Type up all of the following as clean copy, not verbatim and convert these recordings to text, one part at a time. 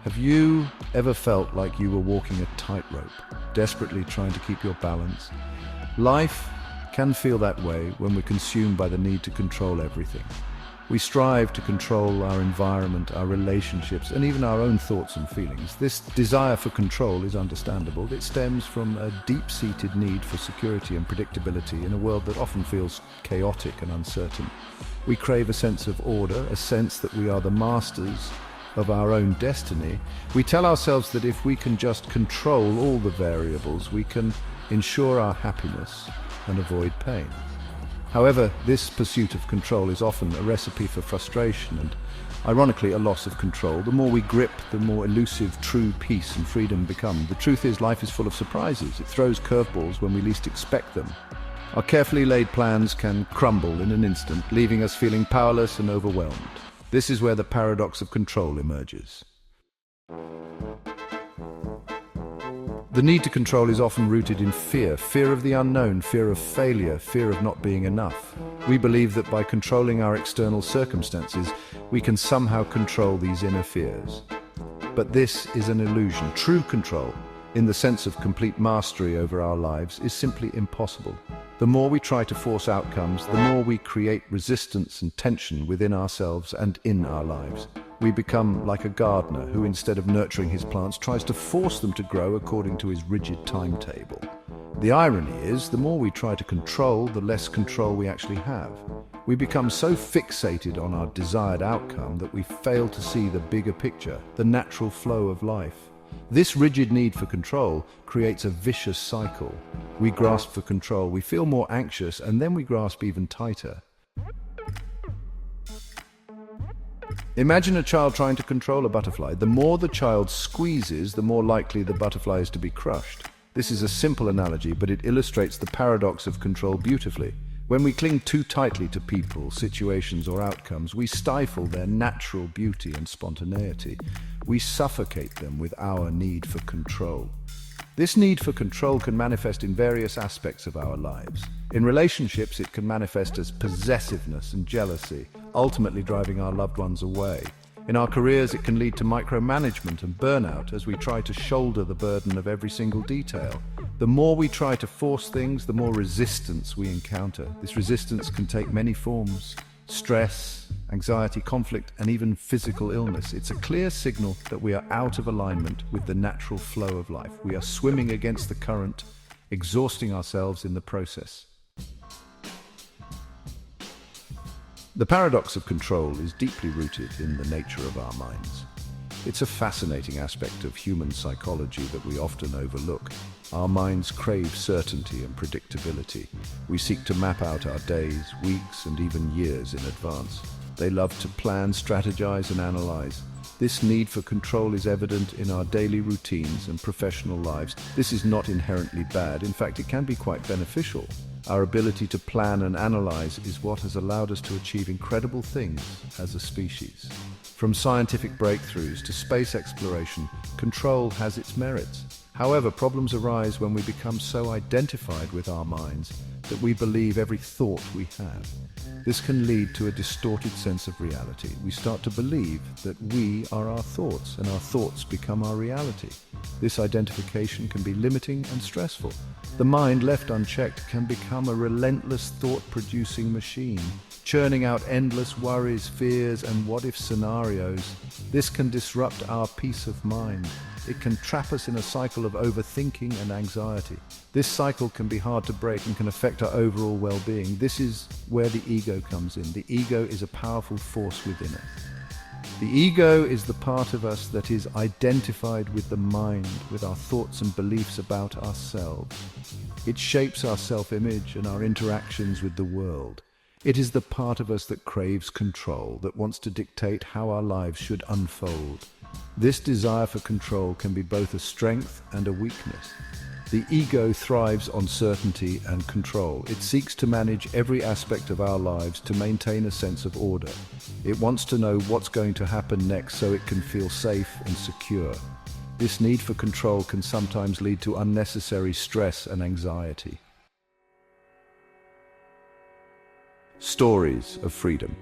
Have you ever felt like you were walking a tightrope, desperately trying to keep your balance? Life can feel that way when we're consumed by the need to control everything. We strive to control our environment, our relationships, and even our own thoughts and feelings. This desire for control is understandable. It stems from a deep-seated need for security and predictability in a world that often feels chaotic and uncertain. We crave a sense of order, a sense that we are the masters of our own destiny. We tell ourselves that if we can just control all the variables, we can ensure our happiness and avoid pain. However, this pursuit of control is often a recipe for frustration and, ironically, a loss of control. The more we grip, the more elusive true peace and freedom become. The truth is, life is full of surprises. It throws curveballs when we least expect them. Our carefully laid plans can crumble in an instant, leaving us feeling powerless and overwhelmed. This is where the paradox of control emerges. The need to control is often rooted in fear of the unknown, fear of failure, fear of not being enough. We believe that by controlling our external circumstances, we can somehow control these inner fears. But this is an illusion. True control, in the sense of complete mastery over our lives, is simply impossible. The more we try to force outcomes, the more we create resistance and tension within ourselves and in our lives. We become like a gardener who, instead of nurturing his plants, tries to force them to grow according to his rigid timetable. The irony is, the more we try to control, the less control we actually have. We become so fixated on our desired outcome that we fail to see the bigger picture, the natural flow of life. This rigid need for control creates a vicious cycle. We grasp for control, we feel more anxious, and then we grasp even tighter. Imagine a child trying to control a butterfly. The more the child squeezes, the more likely the butterfly is to be crushed. This is a simple analogy, but it illustrates the paradox of control beautifully. When we cling too tightly to people, situations, or outcomes, we stifle their natural beauty and spontaneity. We suffocate them with our need for control. This need for control can manifest in various aspects of our lives. In relationships, it can manifest as possessiveness and jealousy, ultimately driving our loved ones away. In our careers, it can lead to micromanagement and burnout as we try to shoulder the burden of every single detail. The more we try to force things, the more resistance we encounter. This resistance can take many forms: stress, anxiety, conflict, and even physical illness. It's a clear signal that we are out of alignment with the natural flow of life. We are swimming against the current, exhausting ourselves in the process. The paradox of control is deeply rooted in the nature of our minds. It's a fascinating aspect of human psychology that we often overlook. Our minds crave certainty and predictability. We seek to map out our days, weeks, and even years in advance. They love to plan, strategize, and analyze. This need for control is evident in our daily routines and professional lives. This is not inherently bad. In fact, it can be quite beneficial. Our ability to plan and analyze is what has allowed us to achieve incredible things as a species. From scientific breakthroughs to space exploration, control has its merits. However, problems arise when we become so identified with our minds that we believe every thought we have. This can lead to a distorted sense of reality. We start to believe that we are our thoughts, and our thoughts become our reality. This identification can be limiting and stressful. The mind, left unchecked, can become a relentless thought-producing machine, churning out endless worries, fears, and what-if scenarios. This can disrupt our peace of mind. It can trap us in a cycle of overthinking and anxiety. This cycle can be hard to break and can affect our overall well-being. This is where the ego comes in. The ego is a powerful force within us. The ego is the part of us that is identified with the mind, with our thoughts and beliefs about ourselves. It shapes our self-image and our interactions with the world. It is the part of us that craves control, that wants to dictate how our lives should unfold. This desire for control can be both a strength and a weakness. The ego thrives on certainty and control. It seeks to manage every aspect of our lives to maintain a sense of order. It wants to know what's going to happen next so it can feel safe and secure. This need for control can sometimes lead to unnecessary stress and anxiety. Stories of freedom.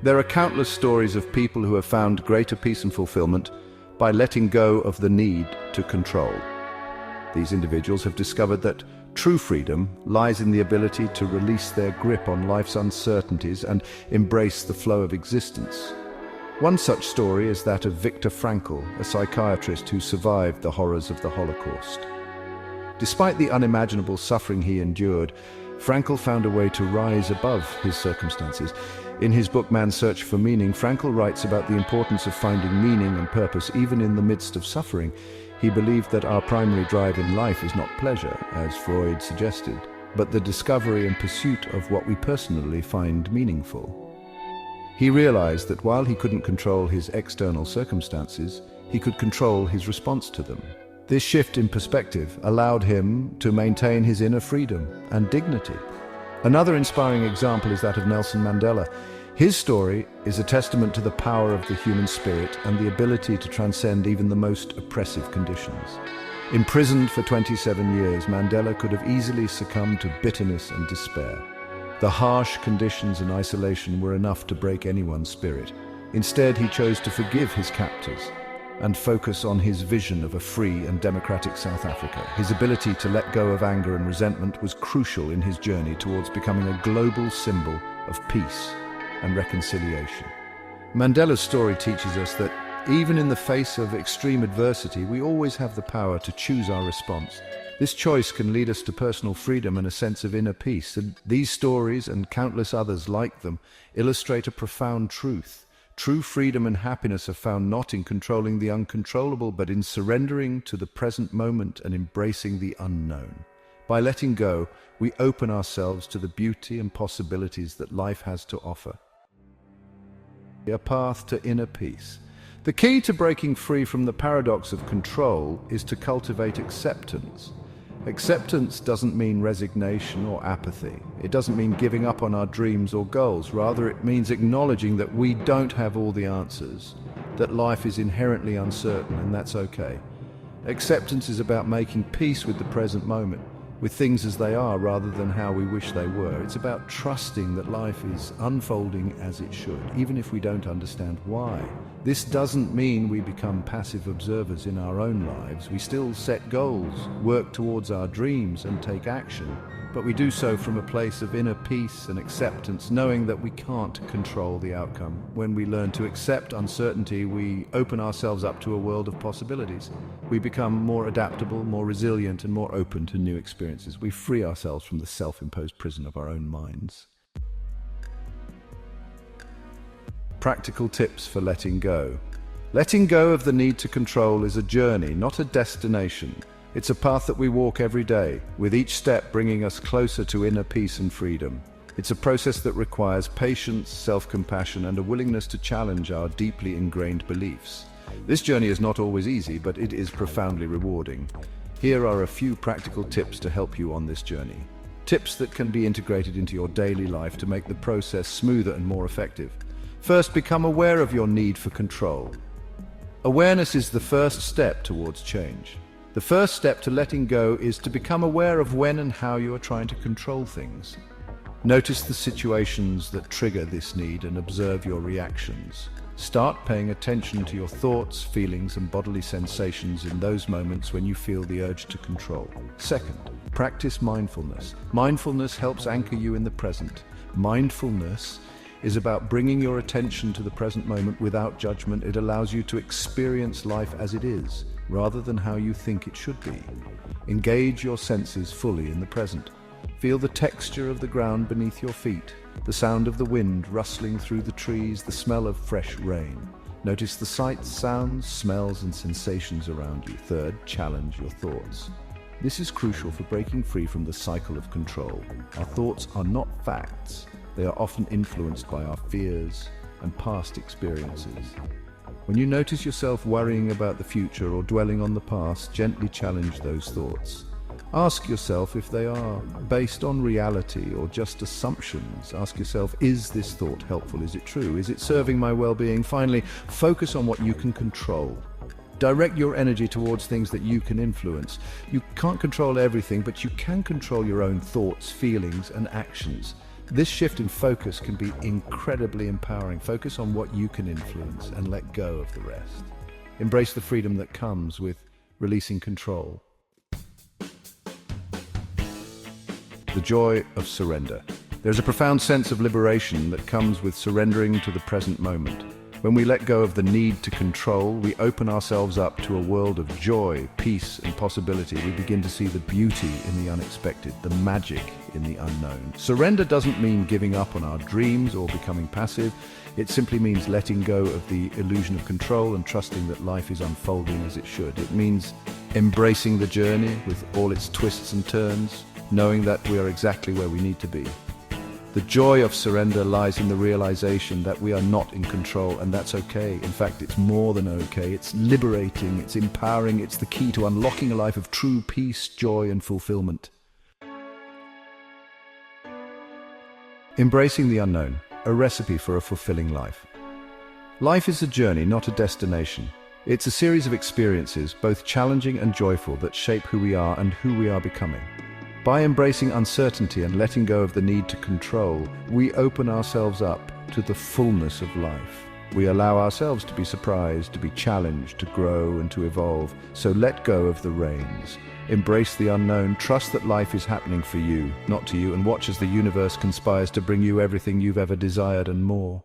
There are countless stories of people who have found greater peace and fulfillment by letting go of the need to control. These individuals have discovered that true freedom lies in the ability to release their grip on life's uncertainties and embrace the flow of existence. One such story is that of Viktor Frankl, a psychiatrist who survived the horrors of the Holocaust. Despite the unimaginable suffering he endured, Frankl found a way to rise above his circumstances. In his book Man's Search for Meaning, Frankl writes about the importance of finding meaning and purpose even in the midst of suffering. He believed that our primary drive in life is not pleasure, as Freud suggested, but the discovery and pursuit of what we personally find meaningful. He realized that while he couldn't control his external circumstances, he could control his response to them. This shift in perspective allowed him to maintain his inner freedom and dignity. Another inspiring example is that of Nelson Mandela. His story is a testament to the power of the human spirit and the ability to transcend even the most oppressive conditions. Imprisoned for 27 years, Mandela could have easily succumbed to bitterness and despair. The harsh conditions and isolation were enough to break anyone's spirit. Instead, he chose to forgive his captors and focus on his vision of a free and democratic South Africa. His ability to let go of anger and resentment was crucial in his journey towards becoming a global symbol of peace and reconciliation. Mandela's story teaches us that even in the face of extreme adversity, we always have the power to choose our response. This choice can lead us to personal freedom and a sense of inner peace. And these stories, and countless others like them, illustrate a profound truth. True freedom and happiness are found not in controlling the uncontrollable, but in surrendering to the present moment and embracing the unknown. By letting go, we open ourselves to the beauty and possibilities that life has to offer. A path to inner peace. The key to breaking free from the paradox of control is to cultivate acceptance. Acceptance doesn't mean resignation or apathy. It doesn't mean giving up on our dreams or goals. Rather, it means acknowledging that we don't have all the answers, that life is inherently uncertain, and that's okay. Acceptance is about making peace with the present moment, with things as they are rather than how we wish they were. It's about trusting that life is unfolding as it should, even if we don't understand why. This doesn't mean we become passive observers in our own lives. We still set goals, work towards our dreams, and take action. But we do so from a place of inner peace and acceptance, knowing that we can't control the outcome. When we learn to accept uncertainty, we open ourselves up to a world of possibilities. We become more adaptable, more resilient, and more open to new experiences. We free ourselves from the self-imposed prison of our own minds. Practical tips for letting go. Letting go of the need to control is a journey, not a destination. It's a path that we walk every day, with each step bringing us closer to inner peace and freedom. It's a process that requires patience, self-compassion, and a willingness to challenge our deeply ingrained beliefs. This journey is not always easy, but it is profoundly rewarding. Here are a few practical tips to help you on this journey. Tips that can be integrated into your daily life to make the process smoother and more effective. First, become aware of your need for control. Awareness is the first step towards change. The first step to letting go is to become aware of when and how you are trying to control things. Notice the situations that trigger this need and observe your reactions. Start paying attention to your thoughts, feelings, and bodily sensations in those moments when you feel the urge to control. Second, practice mindfulness. Mindfulness helps anchor you in the present. Mindfulness is about bringing your attention to the present moment without judgment. It allows you to experience life as it is, rather than how you think it should be. Engage your senses fully in the present. Feel the texture of the ground beneath your feet, the sound of the wind rustling through the trees, the smell of fresh rain. Notice the sights, sounds, smells, and sensations around you. Third, challenge your thoughts. This is crucial for breaking free from the cycle of control. Our thoughts are not facts. They are often influenced by our fears and past experiences. When you notice yourself worrying about the future or dwelling on the past, gently challenge those thoughts. Ask yourself if they are based on reality or just assumptions. Ask yourself, is this thought helpful? Is it true? Is it serving my well-being? Finally, focus on what you can control. Direct your energy towards things that you can influence. You can't control everything, but you can control your own thoughts, feelings, and actions. This shift in focus can be incredibly empowering. Focus on what you can influence and let go of the rest. Embrace the freedom that comes with releasing control. The joy of surrender. There's a profound sense of liberation that comes with surrendering to the present moment. When we let go of the need to control, we open ourselves up to a world of joy, peace, and possibility. We begin to see the beauty in the unexpected, the magic in the unknown. Surrender doesn't mean giving up on our dreams or becoming passive. It simply means letting go of the illusion of control and trusting that life is unfolding as it should. It means embracing the journey with all its twists and turns, knowing that we are exactly where we need to be. The joy of surrender lies in the realization that we are not in control, and that's okay. In fact, it's more than okay. It's liberating, it's empowering, it's the key to unlocking a life of true peace, joy, and fulfillment. Embracing the unknown, a recipe for a fulfilling life. Life is a journey, not a destination. It's a series of experiences, both challenging and joyful, that shape who we are and who we are becoming. By embracing uncertainty and letting go of the need to control, we open ourselves up to the fullness of life. We allow ourselves to be surprised, to be challenged, to grow and to evolve. So let go of the reins. Embrace the unknown. Trust that life is happening for you, not to you, and watch as the universe conspires to bring you everything you've ever desired and more.